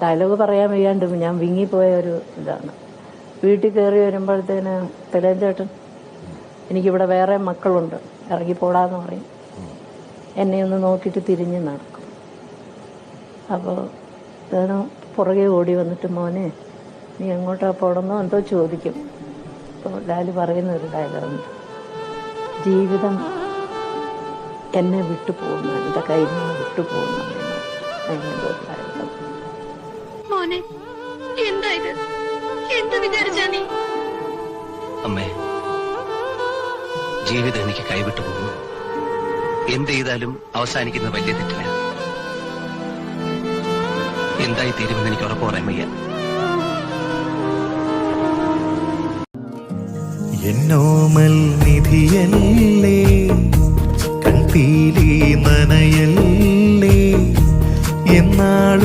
Dialogue പറയാൻ വയ്യാണ്ട് ഞാൻ വിങ്ങിപ്പോയ ഒരു ഇതാണ്. വീട്ടിൽ കയറി വരുമ്പോഴത്തേന് തിലകൻ ചേട്ടൻ എനിക്കിവിടെ വേറെ മക്കളുണ്ട്, ഇറങ്ങിപ്പോടാന്ന് പറയും. എന്നെ ഒന്ന് നോക്കിയിട്ട് തിരിഞ്ഞ് നടക്കും. അപ്പോൾ അതിന് പുറകെ ഓടി വന്നിട്ട് മോനെ നീ എങ്ങോട്ടാ പോകണമെന്നോ എന്തോ ചോദിക്കും. അപ്പോൾ ലാല് പറയുന്നൊരു ഡയലോഗുണ്ട്, ജീവിതം എന്നെ വിട്ടുപോകുന്നു, എൻ്റെ കയ്യിൽ നിന്ന് വിട്ടുപോകുന്നു. അങ്ങനത്തെ ഒരു ഡയലോഗ്. മോനെ എന്താ ഇത്? എന്ത് വിചാരിച്ചാ നീ? അമ്മേ, ജീവിതം എനിക്ക് കൈവിട്ടു പോകുന്നു. എന്ത് ചെയ്താലും അവസാനിക്കുന്ന വലിയ തെറ്റില്ല. എന്തായി തീരുമെന്ന് എനിക്ക് ഉറപ്പ് പറയാൻ വയ്യ. എന്നോമൽ നിധിയല്ലേ, കൺപീലി നനയല്ലേ എന്നാളും